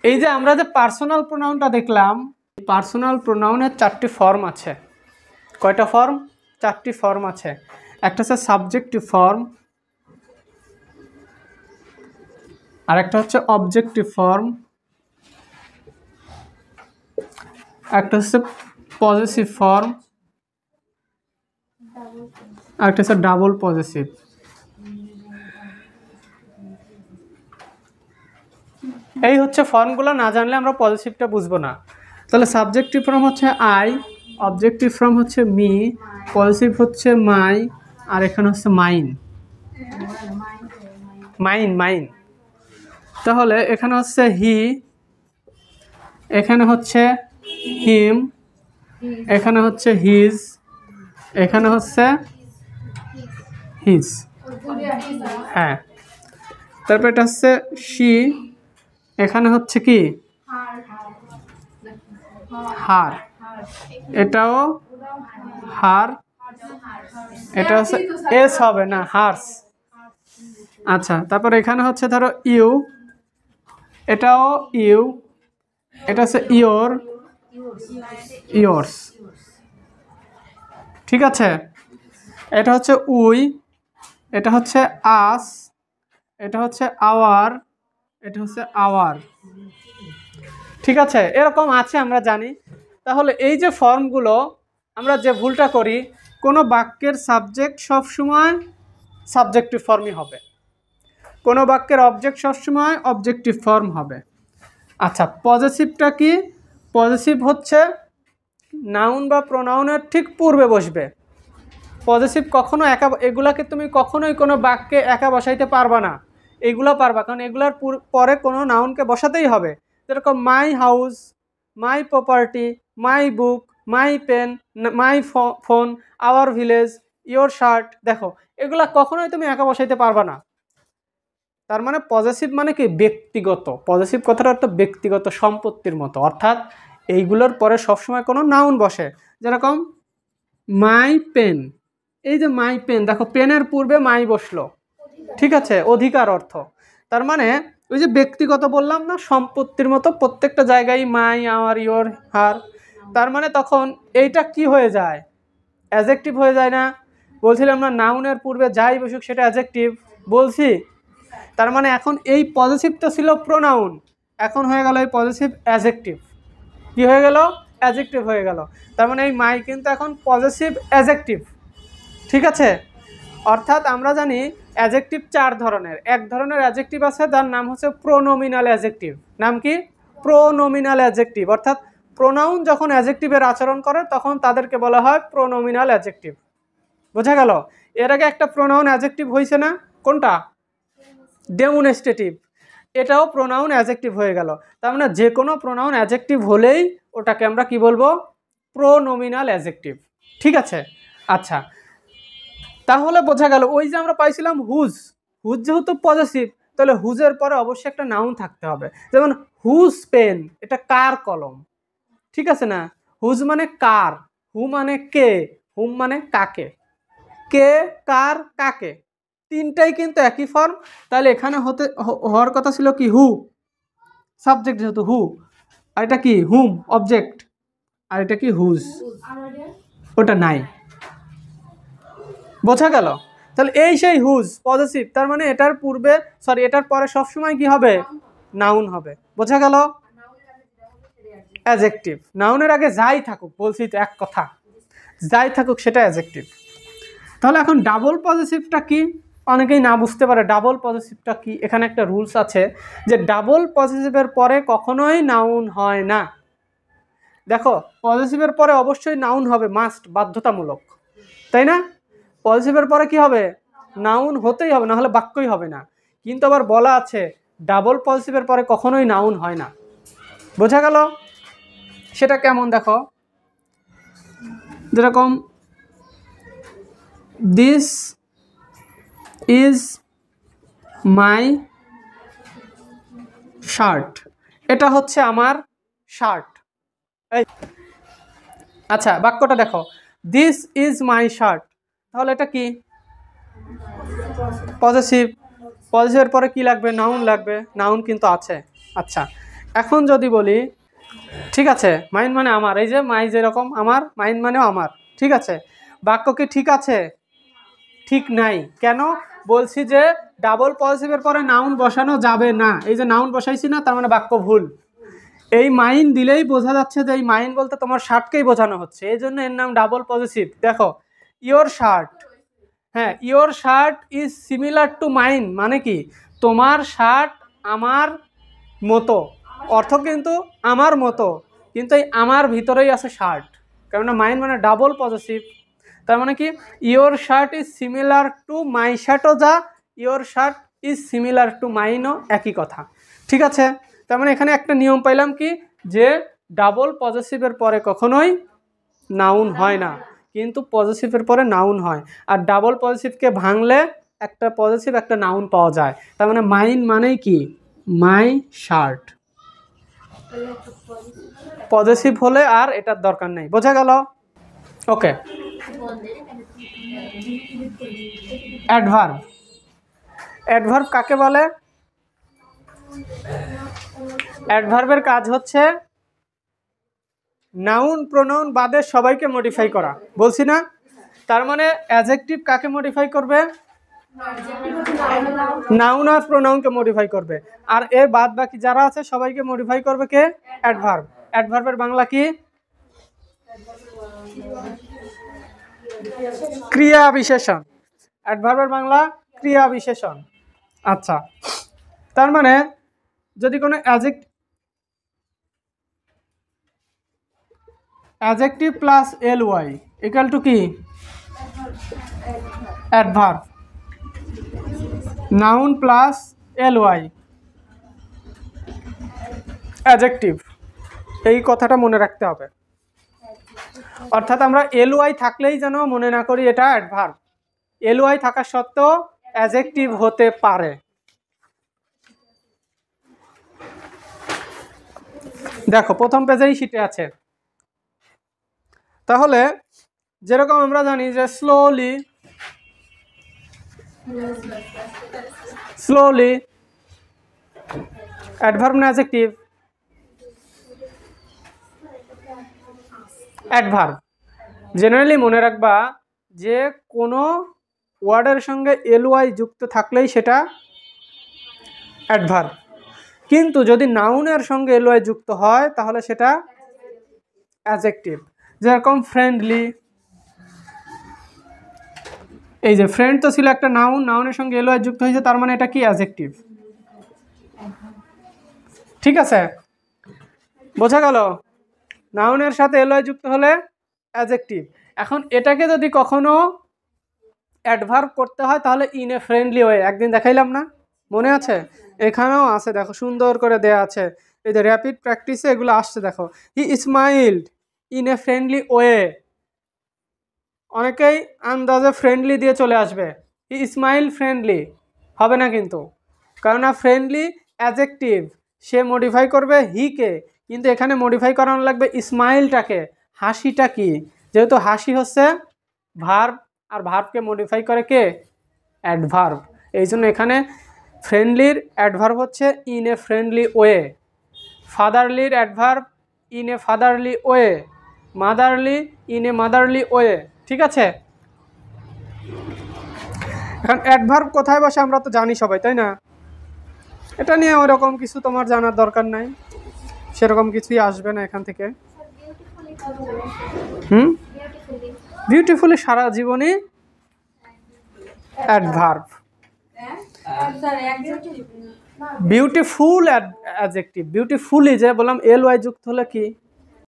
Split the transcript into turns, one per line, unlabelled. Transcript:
এই যে আমরা যে পার্সোনাল প্রোনাউনটা দেখলাম, পার্সোনাল প্রোনাউনের 4টি ফর্ম আছে। কয়টা ফর্ম? 4টি ফর্ম আছে। একটা হচ্ছে সাবজেক্টিভ ফর্ম, আর একটা হচ্ছে অবজেক্টিভ ফর্ম, একটা হচ্ছে পজেসিভ ফর্ম, আর একটা হচ্ছে ডাবল পজেসিভ। এই হচ্ছে ফর্মগুলো না জানলে আমরা পজিটিভটা বুঝবো না। তাহলে সাবজেক্টিভ ফর্ম হচ্ছে আই, অবজেক্টিভ ফর্ম হচ্ছে মি, পজিটিভ হচ্ছে মাই, আর এখানে হচ্ছে মাইন। Mine mine. তাহলে এখানে হচ্ছে হি, এখানে হচ্ছে হিম, এখানে হচ্ছে হিজ, এখানে হচ্ছে হিজ। হ্যাঁ, তারপর এটা হচ্ছে শি, এখানে হচ্ছে কি হার, এটাও হার, এটা হচ্ছে এস হবে না, হার্স। আচ্ছা, তারপর এখানে হচ্ছে ধরো ইউ, এটাও ইউ, এটা হচ্ছে ইয়োর, ইয়োর্স। ঠিক আছে, এটা হচ্ছে উই, এটা হচ্ছে আস, এটা হচ্ছে আওয়ার, এটা হচ্ছে আওয়ার। ঠিক আছে, এরকম আছে আমরা জানি। তাহলে এই যে ফর্মগুলো, আমরা যে ভুলটা করি, কোনো বাক্যের সাবজেক্ট সবসময় সাবজেক্টিভ ফর্মই হবে, কোনো বাক্যের অবজেক্ট সবসময় অবজেক্টিভ ফর্ম হবে। আচ্ছা, পজেসিভটা কি? পজেসিভ হচ্ছে নাউন বা প্রোনাউনের ঠিক পূর্বে বসবে। পজেসিভ কখনো একা, এগুলাকে তুমি কখনোই কোনো বাক্যে একা বসাইতে পারবা না। এগুলো পারবা, কারণ এগুলার পরে কোনো নাউনকে বসাতেই হবে। যেরকম my house, my property, my book, my pen, my phone, our village, your shirt. দেখো, এগুলা কখনোই তুমি একা বসাইতে পারবা না। তার মানে পজেসিভ মানে কি? ব্যক্তিগত। পজেসিভ কথাটা একটা ব্যক্তিগত সম্পত্তির মতো, অর্থাৎ এইগুলোর পরে সবসময় কোনো নাউন বসে। যেরকম মাই পেন, এই যে মাই পেন, দেখো পেনের পূর্বে মাই বসলো। ঠিক আছে, অধিকার অর্থ। তার মানে ওই যে ব্যক্তিগত বললাম না, সম্পত্তির মতো প্রত্যেকটা জায়গায় মাই, আওয়ার, ইয়োর, হার। তার মানে তখন এইটা কি হয়ে যায়? অ্যাডজেক্টিভ হয়ে যায় না? বলছিলাম না নাউনের পূর্বে যাই বসুক সেটা অ্যাডজেক্টিভ, বলছি। তার মানে এখন এই পজিটিভটা ছিল প্রোনাউন, এখন হয়ে গেল এই পজিটিভ অ্যাডজেক্টিভ। কি হয়ে গেল? অ্যাডজেক্টিভ হয়ে গেল। তার মানে এই মাই কিন্তু এখন পজিটিভ অ্যাডজেক্টিভ। ঠিক আছে, অর্থাৎ আমরা জানি অ্যাডজেক্টিভ 4 ধরনের। এক ধরনের অ্যাডজেক্টিভ আছে যার নাম হচ্ছে প্রোনোমিনাল অ্যাডজেক্টিভ। নাম কি? Pronominal adjective. অর্থাৎ প্রোনাউন যখন অ্যাডজেক্টিভের আচরণ করে তখন তাদেরকে বলা হয় প্রোনোমিনাল অ্যাডজেক্টিভ। বোঝা গেল? এর আগে একটা প্রোনাউন অ্যাডজেক্টিভ হয়েছে না? কোনটা? ডেমনস্ট্রেটিভ। এটাও প্রোনাউন অ্যাডজেক্টিভ হয়ে গেল। তার মানে যে কোনো প্রোনাউন অ্যাডজেক্টিভ হলেই ওটাকে আমরা কি বলবো? Pronominal adjective. ঠিক আছে, আচ্ছা, তাহলে বোঝা গেল ওই যে আমরা পাইছিলাম হুজ, হুজ যেহেতু পজিটিভ, তাহলে হুজের পরে অবশ্যই একটা নাউন থাকতে হবে। যেমন হুজ পেন, এটা কার কলম। ঠিক আছে না? হুজ মানে কার, হু মানে কে, হুম মানে কাকে। কে, কার, কাকে, তিনটাই কিন্তু একই ফর্ম। তাহলে এখানে হওয়ার কথা ছিল কি? হু, সাবজেক্ট যেহেতু হু, আর এটা কি? হুম, অবজেক্ট, আর এটা কি? হুজ, ওটা নাই। বোঝা গেল? তাহলে এই সেই হুজ পজিটিভ, তার মানে এটার পূর্বে এটার পরে সবসময় কি হবে? নাউন হবে। বোঝা গেল? অ্যাডজেক্টিভ। নাউনের আগে যাই থাকুক, বলছি তো এক কথা, যাই থাকুক সেটা অ্যাডজেক্টিভ। তাহলে এখন ডাবল পজিটিভটা কি? অনেকেই না বুঝতে পারে ডাবল পজিটিভটা কি। এখানে একটা রুলস আছে যে ডাবল পজিটিভের পরে কখনোই নাউন হয় না। দেখো, পজিটিভের পরে অবশ্যই নাউন হবে, মাস্ট, বাধ্যতামূলক, তাই না? পজিটিভের পরে কি হবে? নাউন হতেই হবে, না হলে বাক্যই হবে না। কিন্তু আবার বলা আছে ডাবল পজিটিভের পরে কখনোই নাউন হয় না। বোঝা গেল? সেটা কেমন? দেখো, যেরকম দিস ইজ মাই শার্ট, এটা হচ্ছে আমার শার্ট। এই আচ্ছা, বাক্যটা দেখো, দিস ইজ মাই শার্ট, তাহলে এটা কি? পজিটিভ। পজিটিভের পরে কি লাগবে? নাউন লাগবে। নাউন কিন্তু আছে। আচ্ছা, এখন যদি বলি ঠিক আছে, মাইন্ড মানে আমার, এই যে মাই যেরকম আমার, মাইন্ড মানেও আমার, ঠিক আছে, বাক্য কি ঠিক আছে? ঠিক নাই। কেন বলছি যে ডাবল পজিটিভের পরে নাউন বসানো যাবে না, এই যে নাউন বসাইছি না, তার মানে বাক্য ভুল। এই মাইন্ড দিলেই বোঝা যাচ্ছে যে এই মাইন্ড বলতে তোমার শার্টকেই বোঝানো হচ্ছে, এই জন্য এর নাম ডাবল পজিটিভ। দেখো ইয়োর শার্ট, হ্যাঁ your shirt is similar two mine, মানে কি তোমার শার্ট আমার মতো, অর্থ কিন্তু আমার মতো, কিন্তু এই আমার ভিতরেই আছে শার্ট, কেননা মাইন মানে ডাবল পজিটিভ। তার মানে কি your shirt is similar to my শার্টও যা, your shirt is similar to মাইনও একই কথা, ঠিক আছে। তার মানে এখানে একটা নিয়ম পাইলাম কি, যে ডাবল পজিটিভের পরে কখনোই নাউন হয় না, কিন্তু পজিটিভের পরে নাউন হয়। আর ডাবল পজিটিভকে ভাঙলে একটা পজিটিভ একটা নাউন পাওয়া যায়। তার মানে মাইন মানেই কি মাই শার্ট, পজিটিভ হলে আর এটার দরকার নেই, বোঝা গেল? ওকে, অ্যাডভার্ব। অ্যাডভার্ব কাকে বলে? অ্যাডভার্বের কাজ হচ্ছে নাউন প্রোনাউন বাদে সবাইকে মডিফাই করা, বলছি না? তার মানে অ্যাডজেক্টিভ কাকে মডিফাই করবে? নাউন আর প্রোনাউনকে মডিফাই করবে, আর এর বাদ বাকি যারা আছে সবাইকে মডিফাই করবে কে? অ্যাডভার্ব। অ্যাডভার্বের বাংলা কি? ক্রিয়া বিশেষণ। অ্যাডভার্বের বাংলা ক্রিয়া বিশেষণ। আচ্ছা, তার মানে যদি কোনো adjective plus l y equal to কি? Adverb. Noun plus l y adjective, এই কথাটা মনে রাখতে হবে। অর্থাৎ আমরা এল ওয়াই থাকলেই যেন মনে না করি এটা অ্যাডভার্ব, এল ওয়াই থাকা সত্ত্বেও অ্যাডজেক্টিভ হতে পারে। দেখো প্রথম পেজেই শিটে আছে। তাহলে যেরকম আমরা জানি যে স্লোলি, স্লোলি অ্যাডভার্ব না অ্যাডজেক্টিভ? অ্যাডভার্ব। জেনারেলি মনে রাখবা যে কোনো ওয়ার্ডের সঙ্গে এল ওয়াই যুক্ত থাকলেই সেটা অ্যাডভার্ব, কিন্তু যদি নাউনের সঙ্গে এল ওয়াই যুক্ত হয় তাহলে সেটা অ্যাডজেক্টিভ। যেরকম ফ্রেন্ডলি, এই যে ফ্রেন্ড তো ছিল একটা নাউন, নাউনের সঙ্গে এল ওয়াই যুক্ত হয়েছে, তার মানে এটা কি? অ্যাডজেক্টিভ, ঠিক আছে, বোঝা গেল? নাউনের সাথে এল ওয়াই যুক্ত হলে অ্যাডজেক্টিভ। এখন এটাকে যদি কখনো অ্যাডভার্ব করতে হয় তাহলে ইন এ ফ্রেন্ডলি ওয়ে, একদিন দেখাইলাম না, মনে আছে? এখানেও আছে, দেখো সুন্দর করে দেয়া আছে, এই যে র্যাপিড প্র্যাকটিসে এগুলো আসছে, দেখো he smiled in a friendly way. অনেকেই আন্দাজে ফ্রেন্ডলি দিয়ে চলে আসবে, হি স্মাইল ফ্রেন্ডলি হবে না কিন্তু, কেননা ফ্রেন্ডলি অ্যাডজেক্টিভ, সে মডিফাই করবে হিকে, কিন্তু এখানে মডিফাই করানো লাগবে স্মাইলটাকে। হাসিটা কি? যেহেতু হাসি হচ্ছে ভার্ব, আর ভার্বকে মডিফাই করে কে? অ্যাডভার্ব। এই জন্য এখানে ফ্রেন্ডলির অ্যাডভার্ব হচ্ছে ইন এ ফ্রেন্ডলি ওয়ে, ফাদারলির adverb in a fatherly way, motherly in a motherly way, ঠিক আছে। এখন অ্যাডভার্ব কোথায় বসে আমরা তো জানি সবাই, তাই না? এটা নিয়ে ওরকম কিছু তোমার জানার দরকার নাই, সেরকম কিছুই আসবে না এখান থেকে। বিউটিফুলি সারা জীবনই অ্যাডভার্ব। বিউটিফুল অ্যাডজেক্টিভ, বিউটিফুলি যে বললাম এল ওয়াই যুক্ত হলে কি?